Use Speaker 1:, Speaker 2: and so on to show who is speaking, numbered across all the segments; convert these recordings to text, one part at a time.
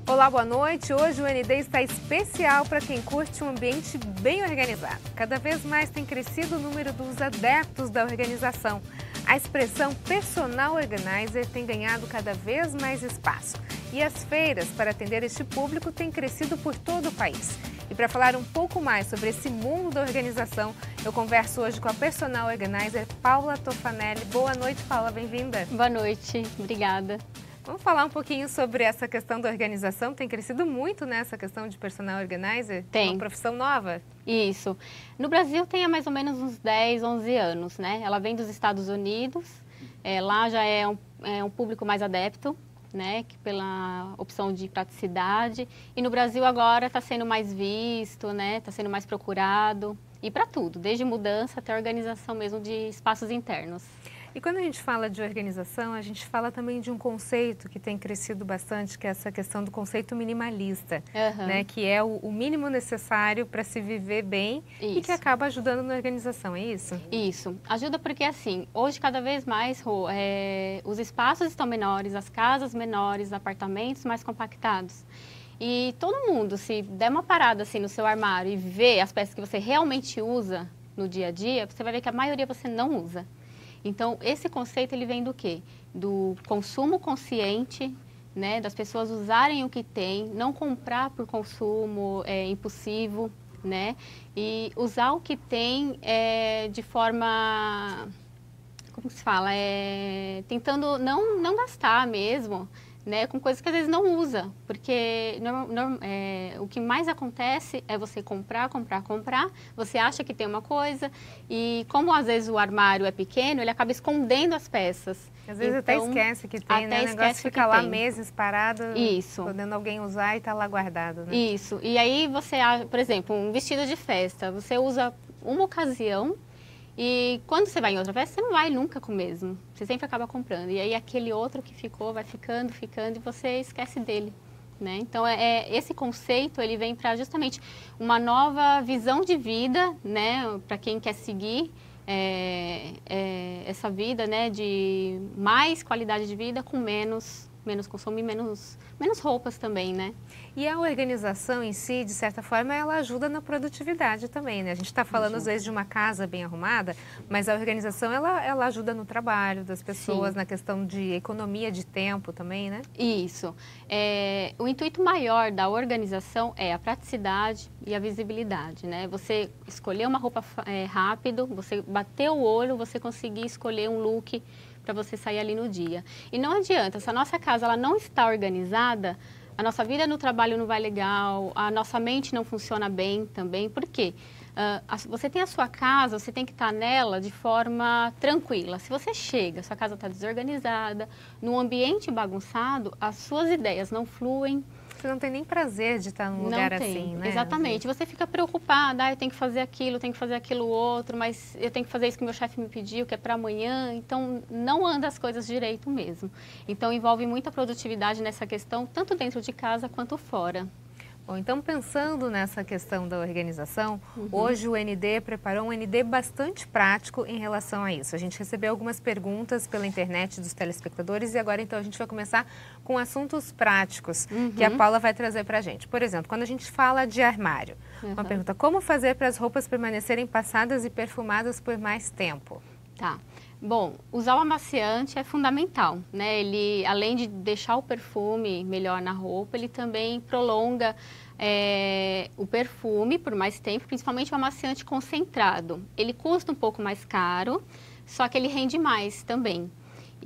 Speaker 1: Olá, boa noite. Hoje o ND está especial para quem curte um ambiente bem organizado. Cada vez mais tem crescido o número dos adeptos da organização. A expressão personal organizer tem ganhado cada vez mais espaço. E as feiras para atender este público têm crescido por todo o país. E para falar um pouco mais sobre esse mundo da organização, eu converso hoje com a personal organizer Paula Tofanelli. Boa noite, Paula, bem-vinda.
Speaker 2: Boa noite, obrigada.
Speaker 1: Vamos falar um pouquinho sobre essa questão da organização. Tem crescido muito nessa questão de personal organizer?
Speaker 2: Tem.
Speaker 1: Uma profissão nova?
Speaker 2: Isso. No Brasil tem há mais ou menos uns 10, 11 anos, né? Ela vem dos Estados Unidos, lá já é um público mais adepto, né? Que pela opção de praticidade. E no Brasil agora está sendo mais visto, né? Está sendo mais procurado. E para tudo, desde mudança até organização mesmo de espaços internos.
Speaker 1: E quando a gente fala de organização, a gente fala também de um conceito que tem crescido bastante, que é essa questão do conceito minimalista, né? Que é o mínimo necessário para se viver bem e que acaba ajudando na organização, é isso?
Speaker 2: Isso. Ajuda porque, assim, hoje cada vez mais os espaços estão menores, as casas menores, apartamentos mais compactados. E todo mundo, se der uma parada assim no seu armário e ver as peças que você realmente usa no dia a dia, você vai ver que a maioria você não usa. Então, esse conceito, ele vem do quê? Do consumo consciente, né? Das pessoas usarem o que tem, não comprar por consumo impulsivo, né? E usar o que tem de forma, como se fala? Tentando não gastar mesmo, né? Com coisas que às vezes não usa, porque o que mais acontece é você comprar, você acha que tem uma coisa e como às vezes o armário é pequeno, ele acaba escondendo as peças.
Speaker 1: Às vezes até esquece que tem, né? O negócio fica lá meses parado, podendo alguém usar e tá lá guardado, né?
Speaker 2: Isso, e aí você, por exemplo, um vestido de festa, você usa uma ocasião. E quando você vai em outra festa, você não vai nunca com o mesmo. Você sempre acaba comprando. E aí aquele outro que ficou vai ficando e você esquece dele, né? Então esse conceito, ele vem para justamente uma nova visão de vida, né? Para quem quer seguir essa vida, né? De mais qualidade de vida com menos consumo e menos roupas também, né?
Speaker 1: E a organização em si, de certa forma, ela ajuda na produtividade também, né? A gente está falando, às vezes, de uma casa bem arrumada, mas a organização, ela ajuda no trabalho das pessoas, na questão de economia de tempo também, né?
Speaker 2: Isso. O intuito maior da organização é a praticidade e a visibilidade, né? Você escolher uma roupa rápido, você bater o olho, você conseguir escolher um look para você sair ali no dia. E não adianta, se a nossa casa ela não está organizada, a nossa vida no trabalho não vai legal, a nossa mente não funciona bem também. Por quê? Você tem a sua casa, você tem que estar nela de forma tranquila. Se você chega, sua casa está desorganizada, num ambiente bagunçado, as suas ideias não fluem.
Speaker 1: Você não tem nem prazer de estar num lugar assim, né?
Speaker 2: Exatamente. Você fica preocupada, eu tenho que fazer aquilo outro, mas eu tenho que fazer isso que meu chefe me pediu, que é para amanhã. Então, não anda as coisas direito mesmo. Então, envolve muita produtividade nessa questão, tanto dentro de casa quanto fora.
Speaker 1: Bom, então pensando nessa questão da organização, hoje o ND preparou um ND bastante prático em relação a isso. A gente recebeu algumas perguntas pela internet dos telespectadores e agora então a gente vai começar com assuntos práticos que a Paula vai trazer para a gente. Por exemplo, quando a gente fala de armário, uma pergunta, como fazer para as roupas permanecerem passadas e perfumadas por mais tempo?
Speaker 2: Tá. Bom, usar o amaciante é fundamental, né? Ele, além de deixar o perfume melhor na roupa, ele também prolonga o perfume por mais tempo, principalmente o amaciante concentrado. Ele custa um pouco mais caro, só que ele rende mais também.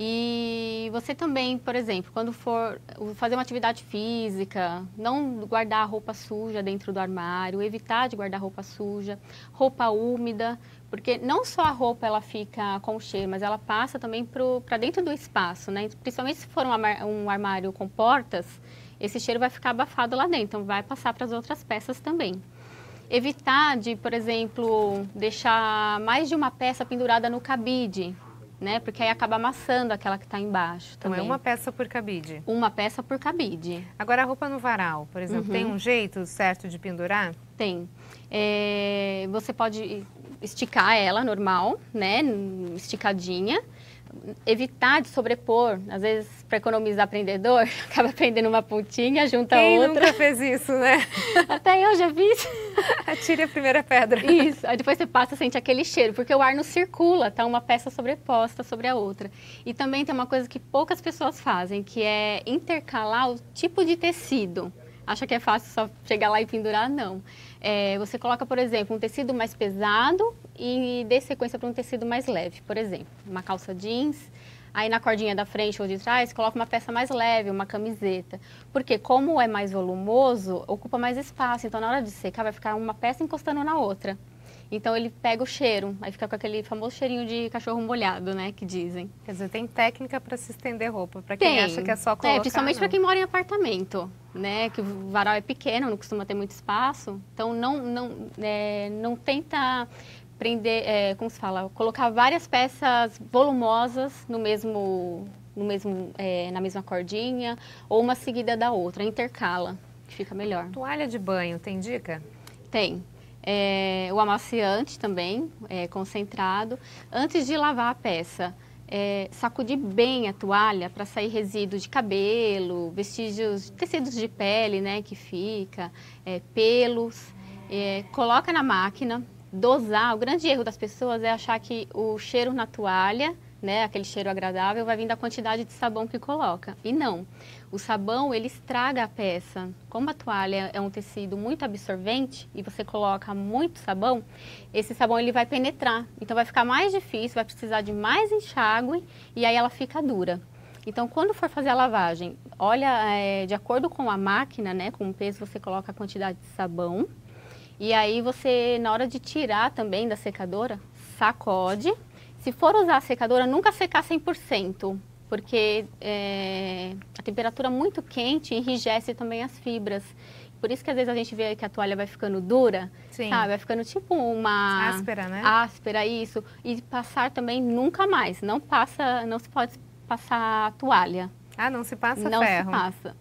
Speaker 2: E você também, por exemplo, quando for fazer uma atividade física, não guardar a roupa suja dentro do armário, evitar de guardar roupa suja, roupa úmida, porque não só a roupa ela fica com cheiro, mas ela passa também para dentro do espaço, né? Principalmente se for um armário com portas, esse cheiro vai ficar abafado lá dentro, então vai passar para as outras peças também. Evitar de, por exemplo, deixar mais de uma peça pendurada no cabide, né? Porque aí acaba amassando aquela que está embaixo também.
Speaker 1: Então é uma peça por cabide?
Speaker 2: Uma peça por cabide.
Speaker 1: Agora a roupa no varal, por exemplo, tem um jeito certo de pendurar?
Speaker 2: Tem. Você pode esticar ela normal, né? Esticadinha. evitar de sobrepor, às vezes para economizar prendedor, acaba prendendo uma pontinha, junta
Speaker 1: Quem
Speaker 2: outra.
Speaker 1: nunca fez isso, né?
Speaker 2: Até eu já fiz.
Speaker 1: Atire a primeira pedra.
Speaker 2: Isso, aí depois você passa e sente aquele cheiro, porque o ar não circula, tá uma peça sobreposta sobre a outra. E também tem uma coisa que poucas pessoas fazem, que é intercalar o tipo de tecido. Acha que é fácil só chegar lá e pendurar? Não. Você coloca, por exemplo, um tecido mais pesado e dê sequência para um tecido mais leve. Por exemplo, uma calça jeans, aí na cordinha da frente ou de trás, coloca uma peça mais leve, uma camiseta. Porque como é mais volumoso, ocupa mais espaço. Então, na hora de secar, vai ficar uma peça encostando na outra. Então, ele pega o cheiro, aí fica com aquele famoso cheirinho de cachorro molhado, né, que dizem.
Speaker 1: Quer dizer, tem técnica para se estender roupa, para quem acha que é só colocar.
Speaker 2: Principalmente para quem mora em apartamento, né, que o varal é pequeno, não costuma ter muito espaço. Então, não tenta prender, como se fala, colocar várias peças volumosas na mesma cordinha, ou uma seguida da outra, intercala, que fica melhor.
Speaker 1: Toalha de banho, tem dica?
Speaker 2: Tem. O amaciante também, concentrado. Antes de lavar a peça, sacudir bem a toalha para sair resíduo de cabelo, vestígios, tecidos de pele, né, que fica, pelos. Coloca na máquina, dosar. O grande erro das pessoas é achar que o cheiro na toalha, né, aquele cheiro agradável, vai vir da quantidade de sabão que coloca. E não. O sabão, ele estraga a peça. Como a toalha é um tecido muito absorvente e você coloca muito sabão, esse sabão ele vai penetrar. Então, vai ficar mais difícil, vai precisar de mais enxágue e aí ela fica dura. Então, quando for fazer a lavagem, olha, de acordo com a máquina, né, com o peso, você coloca a quantidade de sabão. E aí, você, na hora de tirar também da secadora, sacode. Se for usar a secadora, nunca secar 100%. Porque a temperatura muito quente enrijece também as fibras. Por isso que às vezes a gente vê que a toalha vai ficando dura,
Speaker 1: Sim.
Speaker 2: Sabe? Vai ficando tipo uma...
Speaker 1: áspera, né?
Speaker 2: Áspera, isso. E passar também nunca mais. Não se pode passar a toalha.
Speaker 1: Ah, não se passa
Speaker 2: não
Speaker 1: ferro?
Speaker 2: Não se passa.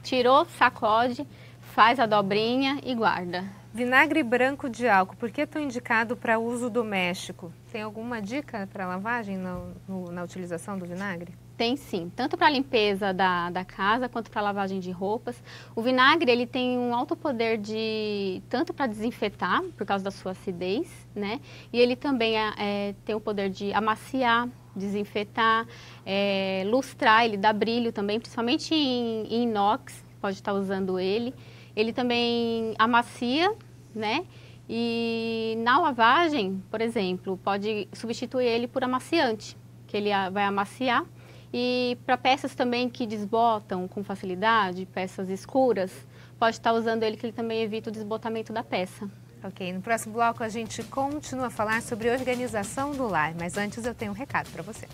Speaker 2: Tirou, sacode, faz a dobrinha e guarda.
Speaker 1: Vinagre branco de álcool, por que é tão indicado para uso doméstico? Tem alguma dica para lavagem na utilização do vinagre?
Speaker 2: Tem sim, tanto para a limpeza da casa quanto para a lavagem de roupas. O vinagre ele tem um alto poder tanto para desinfetar, por causa da sua acidez, né? E ele também tem o poder de amaciar, desinfetar, lustrar, ele dá brilho também, principalmente em inox, pode estar usando ele. Ele também amacia, né? E na lavagem, por exemplo, pode substituir ele por amaciante, que ele vai amaciar. E para peças também que desbotam com facilidade, peças escuras, pode estar usando ele, que ele também evita o desbotamento da peça.
Speaker 1: Ok, no próximo bloco a gente continua a falar sobre organização do lar, mas antes eu tenho um recado para você.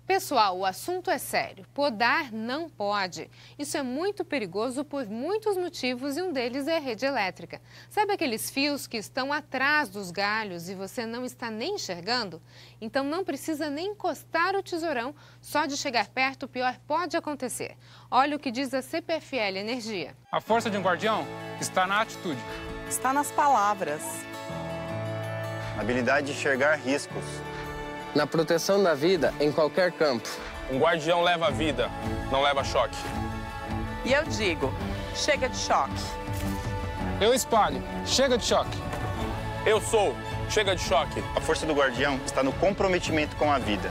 Speaker 1: Pessoal, o assunto é sério. Podar não pode. Isso é muito perigoso por muitos motivos e um deles é a rede elétrica. Sabe aqueles fios que estão atrás dos galhos e você não está nem enxergando? Então não precisa nem encostar o tesourão, só de chegar perto o pior pode acontecer. Olha o que diz a CPFL Energia.
Speaker 3: A força de um guardião está na atitude.
Speaker 4: Está nas palavras.
Speaker 5: A habilidade de enxergar riscos.
Speaker 6: Na proteção da vida em qualquer campo.
Speaker 7: Um guardião leva a vida, não leva choque.
Speaker 4: E eu digo, chega de choque.
Speaker 3: Eu espalho, chega de choque.
Speaker 7: Eu sou, chega de choque.
Speaker 5: A força do guardião está no comprometimento com a vida.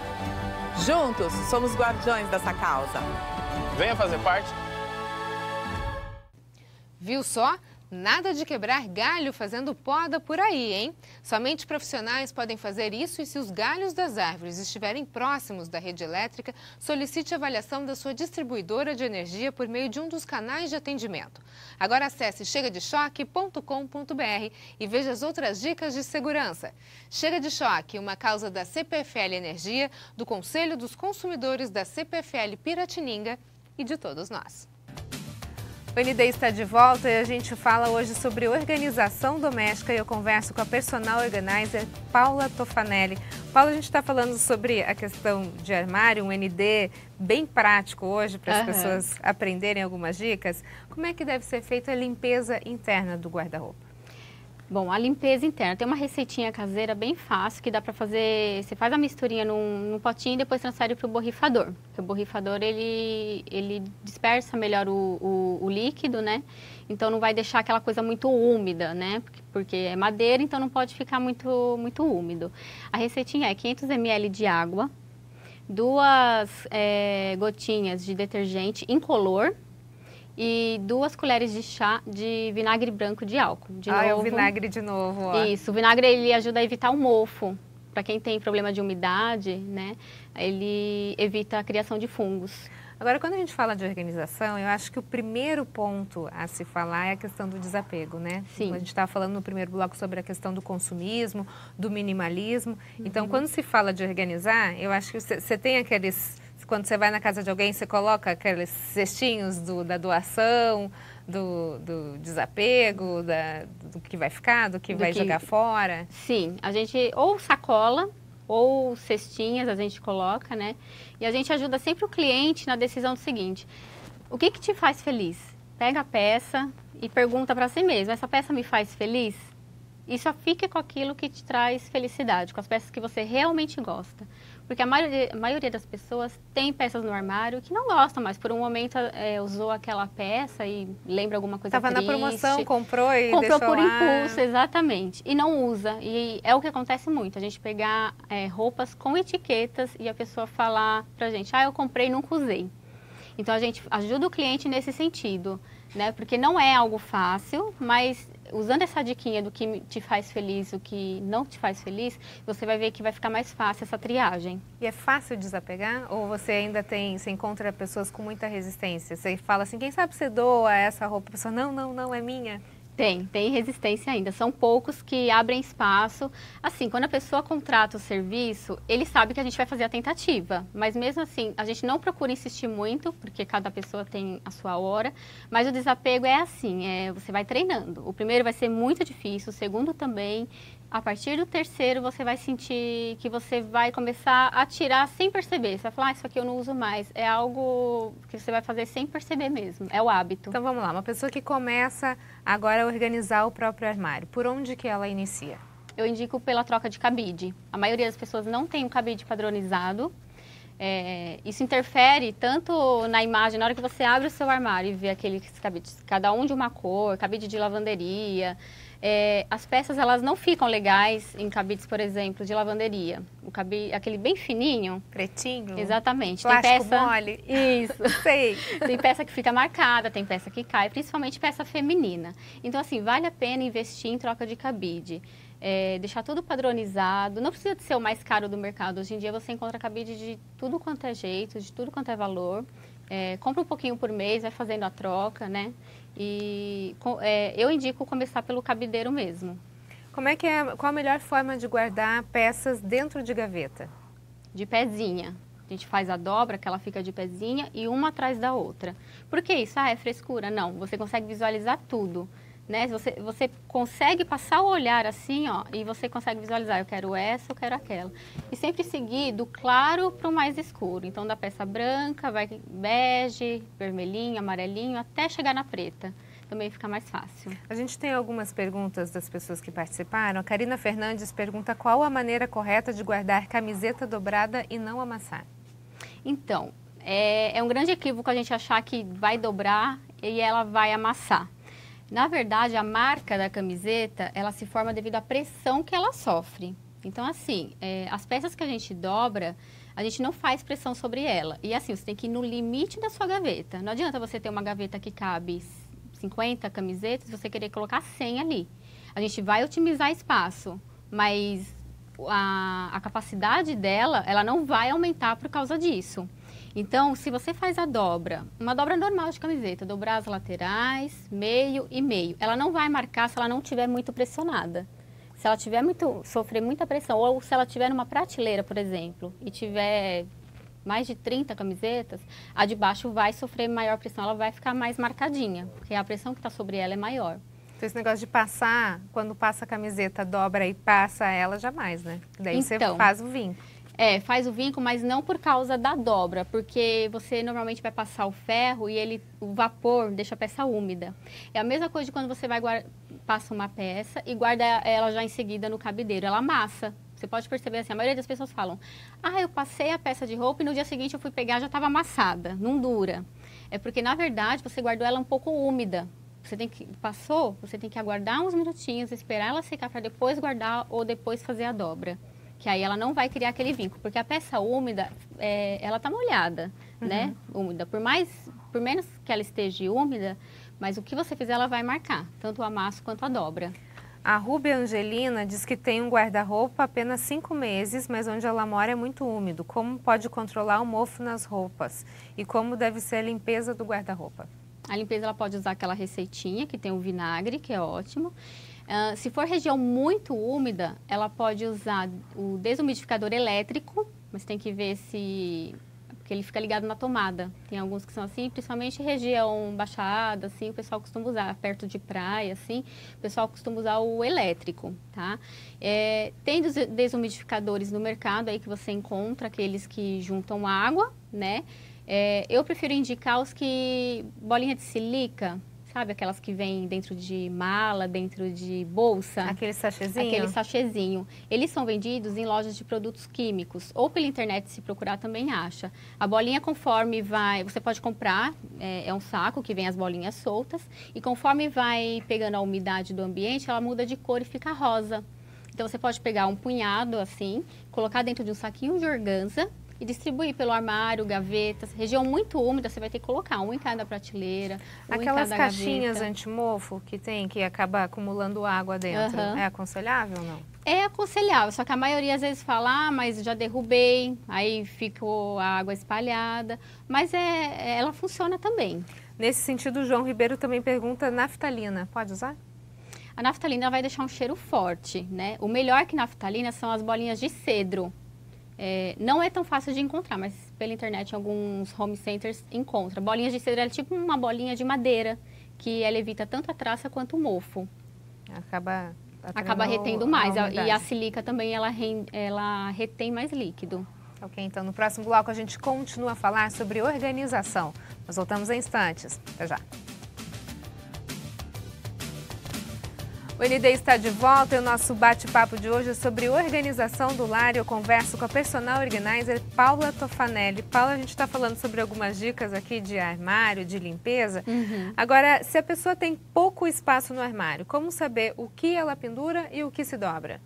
Speaker 4: Juntos, somos guardiões dessa causa.
Speaker 7: Venha fazer parte.
Speaker 1: Viu só? Nada de quebrar galho fazendo poda por aí, hein? Somente profissionais podem fazer isso e se os galhos das árvores estiverem próximos da rede elétrica, solicite a avaliação da sua distribuidora de energia por meio de um dos canais de atendimento. Agora acesse chegadechoque.com.br e veja as outras dicas de segurança. Chega de Choque, uma causa da CPFL Energia, do Conselho dos Consumidores da CPFL Piratininga e de todos nós. O ND está de volta e a gente fala hoje sobre organização doméstica e eu converso com a personal organizer Paula Tofanelli. Paula, a gente está falando sobre a questão de armário, um ND bem prático hoje para as pessoas aprenderem algumas dicas. Como é que deve ser feita a limpeza interna do guarda-roupa?
Speaker 2: Bom, a limpeza interna. Tem uma receitinha caseira bem fácil que dá para fazer. Você faz a misturinha num potinho e depois transfere para o borrifador. Porque o borrifador, ele dispersa melhor o líquido, né? Então não vai deixar aquela coisa muito úmida, né? Porque é madeira, então não pode ficar muito úmido. A receitinha é 500 ml de água, 2 gotinhas de detergente incolor, e 2 colheres de chá de vinagre branco de álcool.
Speaker 1: É o vinagre de novo, ó.
Speaker 2: Isso, o vinagre ele ajuda a evitar o mofo. Para quem tem problema de umidade, né, ele evita a criação de fungos.
Speaker 1: Agora, quando a gente fala de organização, eu acho que o primeiro ponto a se falar é a questão do desapego, né?
Speaker 2: Sim.
Speaker 1: A gente estava falando no primeiro bloco sobre a questão do consumismo, do minimalismo. Então, quando se fala de organizar, eu acho que você tem aqueles... Quando você vai na casa de alguém, você coloca aqueles cestinhos da doação, do desapego, do que vai ficar, do que vai jogar fora.
Speaker 2: Sim, a gente ou sacola ou cestinhas a gente coloca, né? E a gente ajuda sempre o cliente na decisão do seguinte: o que te faz feliz? Pega a peça e pergunta para si mesmo: essa peça me faz feliz? E só fique com aquilo que te traz felicidade, com as peças que você realmente gosta. Porque a maioria das pessoas tem peças no armário que não gostam, mas por um momento usou aquela peça e lembra alguma coisa triste.
Speaker 1: Estava na promoção, comprou e deixou
Speaker 2: por
Speaker 1: lá.
Speaker 2: impulso, exatamente. E não usa. E é o que acontece muito, a gente pegar roupas com etiquetas e a pessoa falar pra gente: eu comprei e nunca usei. Então a gente ajuda o cliente nesse sentido, né? Porque não é algo fácil, mas usando essa diquinha do que te faz feliz, o que não te faz feliz, você vai ver que vai ficar mais fácil essa triagem.
Speaker 1: E é fácil desapegar? Ou você ainda você encontra pessoas com muita resistência? Você fala assim: quem sabe você doa essa roupa? A pessoa: não, é minha.
Speaker 2: Tem resistência ainda. São poucos que abrem espaço. Assim, quando a pessoa contrata o serviço, ele sabe que a gente vai fazer a tentativa. Mas mesmo assim, a gente não procura insistir muito, porque cada pessoa tem a sua hora. Mas o desapego é assim, você vai treinando. O primeiro vai ser muito difícil, o segundo também. A partir do terceiro, você vai sentir que você vai começar a tirar sem perceber. Você vai falar: isso aqui eu não uso mais. É algo que você vai fazer sem perceber mesmo. É o hábito.
Speaker 1: Então vamos lá, uma pessoa que começa agora a organizar o próprio armário, por onde que ela inicia?
Speaker 2: Eu indico pela troca de cabide. A maioria das pessoas não tem um cabide padronizado. Isso interfere tanto na imagem, na hora que você abre o seu armário e vê aqueles cabides, cada um de uma cor, cabide de lavanderia. As peças, elas não ficam legais em cabides, por exemplo, de lavanderia. Aquele bem fininho.
Speaker 1: Pretinho?
Speaker 2: Exatamente.
Speaker 1: Plástico
Speaker 2: tem peça
Speaker 1: mole?
Speaker 2: Isso.
Speaker 1: Sei.
Speaker 2: Tem peça que fica marcada, tem peça que cai, principalmente peça feminina. Então, assim, vale a pena investir em troca de cabide. Deixar tudo padronizado. Não precisa de ser o mais caro do mercado. Hoje em dia você encontra cabide de tudo quanto é jeito, de tudo quanto é valor. Compra um pouquinho por mês, vai fazendo a troca, né? E eu indico começar pelo cabideiro mesmo.
Speaker 1: Qual a melhor forma de guardar peças dentro de gaveta?
Speaker 2: De pezinha. A gente faz a dobra, que ela fica de pezinha, e uma atrás da outra. Por que isso? É frescura? Não, você consegue visualizar tudo. Né? Você consegue passar o olhar assim, ó, e você consegue visualizar: eu quero essa, eu quero aquela. E sempre seguir do claro para o mais escuro. Então, da peça branca, vai bege, vermelhinho, amarelinho, até chegar na preta. Também fica mais fácil.
Speaker 1: A gente tem algumas perguntas das pessoas que participaram. A Karina Fernandes pergunta: qual a maneira correta de guardar camiseta dobrada e não amassar?
Speaker 2: Então, é um grande equívoco a gente achar que vai dobrar e ela vai amassar. Na verdade, a marca da camiseta, ela se forma devido à pressão que ela sofre. Então, assim, as peças que a gente dobra, a gente não faz pressão sobre ela. E assim, você tem que ir no limite da sua gaveta. Não adianta você ter uma gaveta que cabe 50 camisetas e você querer colocar 100 ali. A gente vai otimizar espaço, mas a capacidade dela, ela não vai aumentar por causa disso. Então, se você faz a dobra, uma dobra normal de camiseta, dobrar as laterais, meio e meio, ela não vai marcar se ela não estiver muito pressionada. Se ela tiver sofrer muita pressão, ou se ela tiver numa prateleira, por exemplo, e tiver mais de 30 camisetas, a de baixo vai sofrer maior pressão, ela vai ficar mais marcadinha, porque a pressão que está sobre ela é maior.
Speaker 1: Então, esse negócio de passar, quando passa a camiseta, dobra e passa ela, jamais, né? Daí você faz o vinco.
Speaker 2: Faz o vinco, mas não por causa da dobra, porque você normalmente vai passar o ferro e o vapor deixa a peça úmida. É a mesma coisa de quando você vai passa uma peça e guarda ela já em seguida no cabideiro. Ela amassa. Você pode perceber assim, a maioria das pessoas falam, eu passei a peça de roupa e no dia seguinte eu fui pegar, já estava amassada, não dura. É porque, na verdade, você guardou ela um pouco úmida. Você tem que aguardar uns minutinhos, esperar ela secar para depois guardar ou depois fazer a dobra. Que aí ela não vai criar aquele vinco, porque a peça úmida, ela tá molhada, né? Úmida. Por menos que ela esteja úmida, mas o que você fizer, ela vai marcar, tanto o amasso quanto a dobra.
Speaker 1: A Rúbia Angelina diz que tem um guarda-roupa apenas 5 meses, mas onde ela mora é muito úmido. Como pode controlar o mofo nas roupas? E como deve ser a limpeza do guarda-roupa?
Speaker 2: A limpeza, ela pode usar aquela receitinha que tem o vinagre, que é ótimo. Se for região muito úmida, ela pode usar o desumidificador elétrico, mas tem que ver se... porque ele fica ligado na tomada. Tem alguns que são assim, principalmente região baixada, assim, o pessoal costuma usar, perto de praia, assim, o pessoal costuma usar o elétrico, tá? Tem desumidificadores no mercado aí que você encontra, aqueles que juntam água, né? Eu prefiro indicar os que... bolinha de silica, sabe? Aquelas que vêm dentro de mala, dentro de bolsa.
Speaker 1: Aquele sachêzinho?
Speaker 2: Aquele sachêzinho. Eles são vendidos em lojas de produtos químicos. Ou pela internet, se procurar, também acha. A bolinha, conforme vai... Você pode comprar, é um saco que vem as bolinhas soltas. E conforme vai pegando a umidade do ambiente, ela muda de cor e fica rosa. Então, você pode pegar um punhado, assim, colocar dentro de um saquinho de organza e distribuir pelo armário, gavetas. Região muito úmida, você vai ter que colocar um em cada prateleira,
Speaker 1: Aquelas
Speaker 2: em cada
Speaker 1: caixinhas
Speaker 2: gaveta.
Speaker 1: antimofo que tem, que acaba acumulando água dentro, é aconselhável ou não?
Speaker 2: É aconselhável, só que a maioria às vezes fala, mas já derrubei, aí ficou a água espalhada, mas ela funciona também.
Speaker 1: Nesse sentido, o João Ribeiro também pergunta, naftalina, pode usar?
Speaker 2: A naftalina vai deixar um cheiro forte, né? O melhor que naftalina são as bolinhas de cedro. Não é tão fácil de encontrar, mas pela internet em alguns home centers encontra. Bolinhas de cedro é tipo uma bolinha de madeira, que ela evita tanto a traça quanto o mofo.
Speaker 1: Acaba
Speaker 2: retendo mais. E a silica também, ela retém mais líquido.
Speaker 1: Ok, então no próximo bloco a gente continua a falar sobre organização. Nós voltamos em instantes. Até já. O ND está de volta e o nosso bate-papo de hoje é sobre organização do lar. Eu converso com a personal organizer Paula Tofanelli. Paula, a gente está falando sobre algumas dicas aqui de armário, de limpeza. Agora, se a pessoa tem pouco espaço no armário, como saber o que ela pendura e o que se dobra?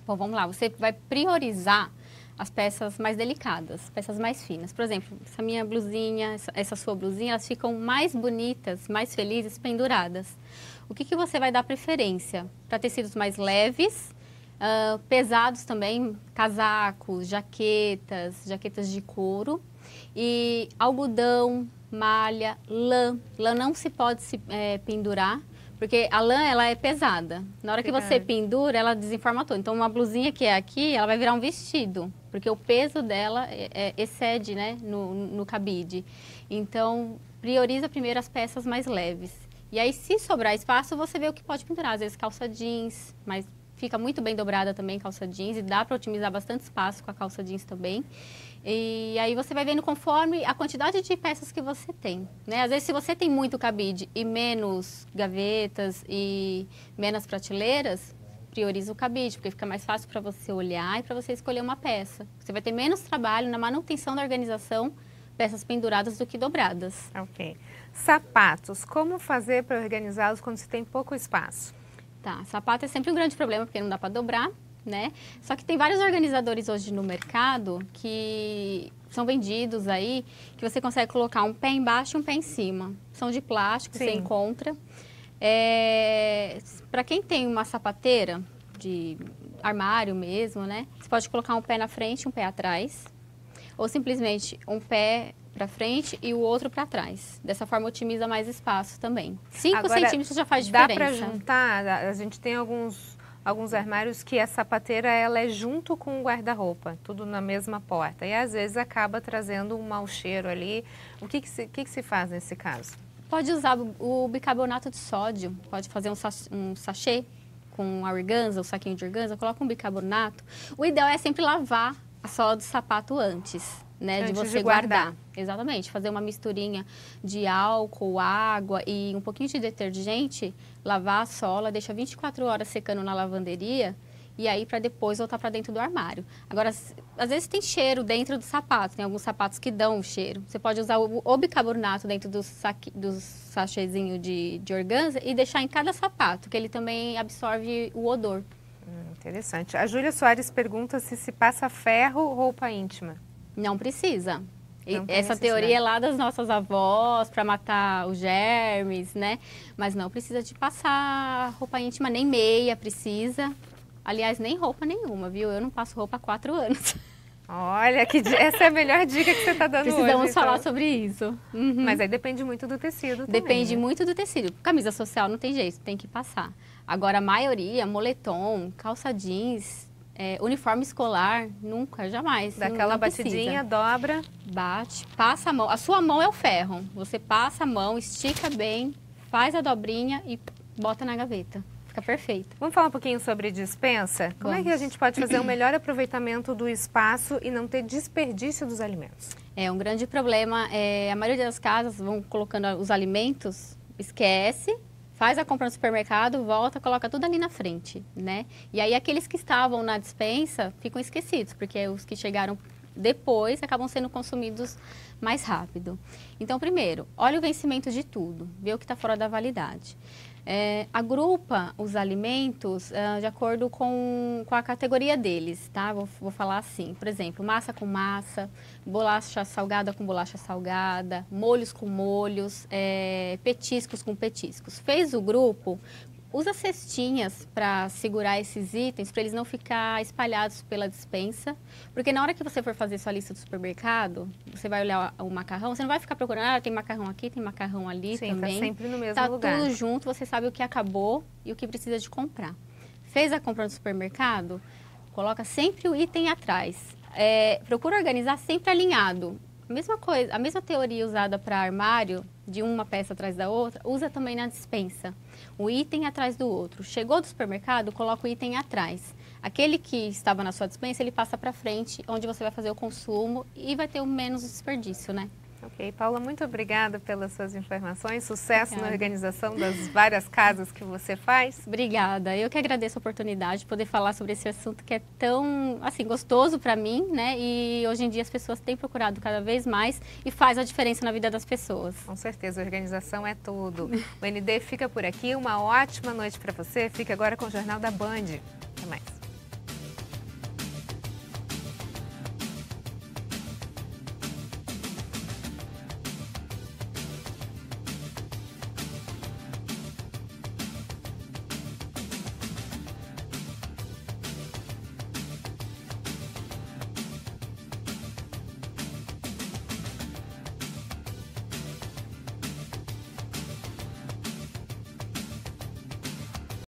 Speaker 2: Bom, vamos lá. Você vai priorizar as peças mais delicadas, peças mais finas. Por exemplo, essa minha blusinha, essa sua blusinha, elas ficam mais bonitas, mais felizes penduradas. O que você vai dar preferência? Para tecidos mais leves, pesados também, casacos, jaquetas de couro e algodão, malha, lã. Lã não se pode pendurar, porque a lã ela é pesada. Na hora que você pendura, ela desenforma todo. Então, uma blusinha que é aqui, ela vai virar um vestido, porque o peso dela excede, né, no cabide. Então, prioriza primeiro as peças mais leves. E aí, se sobrar espaço, você vê o que pode pendurar. Às vezes, calça jeans, mas fica muito bem dobrada também calça jeans. E dá para otimizar bastante espaço com a calça jeans também. E aí, você vai vendo conforme a quantidade de peças que você tem, né? Às vezes, se você tem muito cabide e menos gavetas e menos prateleiras, prioriza o cabide, porque fica mais fácil para você olhar e para você escolher uma peça. Você vai ter menos trabalho na manutenção da organização, peças penduradas do que dobradas.
Speaker 1: Ok. Sapatos, como fazer para organizá-los quando se tem pouco espaço?
Speaker 2: Tá, sapato é sempre um grande problema, porque não dá para dobrar, né? Só que tem vários organizadores hoje no mercado que são vendidos aí, que você consegue colocar um pé embaixo e um pé em cima. São de plástico, você encontra. Para quem tem uma sapateira de armário mesmo, né? Você pode colocar um pé na frente e um pé atrás. Ou simplesmente um pé para frente e o outro para trás. Dessa forma, otimiza mais espaço também. 5 centímetros já faz diferença.
Speaker 1: Dá para juntar? A gente tem alguns armários que a sapateira ela é junto com o guarda-roupa, tudo na mesma porta. E às vezes acaba trazendo um mau cheiro ali. O que se faz nesse caso?
Speaker 2: Pode usar o bicarbonato de sódio. Pode fazer um sachê com a organza, o saquinho de organza. Coloca um bicarbonato. O ideal é sempre lavar a sola do sapato antes, né, de
Speaker 1: Antes
Speaker 2: você
Speaker 1: de guardar.
Speaker 2: guardar. Exatamente, fazer uma misturinha de álcool, água e um pouquinho de detergente, lavar a sola, deixa 24 horas secando na lavanderia e aí para depois voltar para dentro do armário. Agora, às vezes tem cheiro dentro do sapato, tem alguns sapatos que dão cheiro. Você pode usar o bicarbonato dentro do sachêzinho de organza e deixar em cada sapato, que ele também absorve o odor.
Speaker 1: Interessante. A Júlia Soares pergunta se passa ferro ou roupa íntima.
Speaker 2: Não precisa.
Speaker 1: Não tem
Speaker 2: Essa
Speaker 1: necessidade.
Speaker 2: teoria é lá das nossas avós, para matar os germes, né? Mas não precisa de passar roupa íntima, nem meia precisa. Aliás, nem roupa nenhuma, viu? Eu não passo roupa há 4 anos.
Speaker 1: Olha, essa é a melhor dica que você está dando hoje.
Speaker 2: Precisamos falar
Speaker 1: então.
Speaker 2: sobre isso. Uhum.
Speaker 1: Mas aí depende muito do tecido também,
Speaker 2: Depende
Speaker 1: né?
Speaker 2: muito do tecido. Camisa social não tem jeito, tem que passar. Agora, a maioria, moletom, calça jeans, uniforme escolar, nunca, jamais.
Speaker 1: Dá aquela
Speaker 2: não precisa.
Speaker 1: batidinha, dobra.
Speaker 2: Bate, passa a mão. A sua mão é o ferro. Você passa a mão, estica bem, faz a dobrinha e bota na gaveta. Fica perfeito.
Speaker 1: Vamos falar um pouquinho sobre dispensa? Como é que a gente pode fazer um melhor aproveitamento do espaço e não ter desperdício dos alimentos?
Speaker 2: É um grande problema. A maioria das casas vão colocando os alimentos, esquece, faz a compra no supermercado, volta, coloca tudo ali na frente, né? E aí aqueles que estavam na despensa ficam esquecidos, porque os que chegaram depois acabam sendo consumidos mais rápido. Então, primeiro, olha o vencimento de tudo, vê o que está fora da validade. Agrupa os alimentos de acordo com a categoria deles, tá? Vou falar assim, por exemplo, massa com massa, bolacha salgada com bolacha salgada, molhos com molhos, petiscos com petiscos. Fez o grupo, usa cestinhas para segurar esses itens, para eles não ficar espalhados pela despensa, porque na hora que você for fazer sua lista do supermercado, você vai olhar o macarrão, você não vai ficar procurando, tem macarrão aqui, tem macarrão ali.
Speaker 1: Sim,
Speaker 2: também.
Speaker 1: tá sempre no mesmo
Speaker 2: Tá
Speaker 1: lugar.
Speaker 2: tudo junto, você sabe o que acabou e o que precisa de comprar. Fez a compra no supermercado, coloca sempre o item atrás. Procura organizar sempre alinhado. Mesma coisa, a mesma teoria usada para armário, de uma peça atrás da outra, usa também na despensa. O item atrás do outro. Chegou do supermercado, coloca o item atrás. Aquele que estava na sua despensa, ele passa para frente, onde você vai fazer o consumo e vai ter o menos desperdício, né?
Speaker 1: Ok, Paula, muito obrigada pelas suas informações. Sucesso
Speaker 2: Obrigada.
Speaker 1: na organização das várias casas que você faz.
Speaker 2: Obrigada. Eu que agradeço a oportunidade de poder falar sobre esse assunto que é tão, assim, gostoso para mim, né? E hoje em dia as pessoas têm procurado cada vez mais e faz a diferença na vida das pessoas.
Speaker 1: Com certeza, a organização é tudo. O ND fica por aqui. Uma ótima noite para você. Fica agora com o Jornal da Band. Até mais.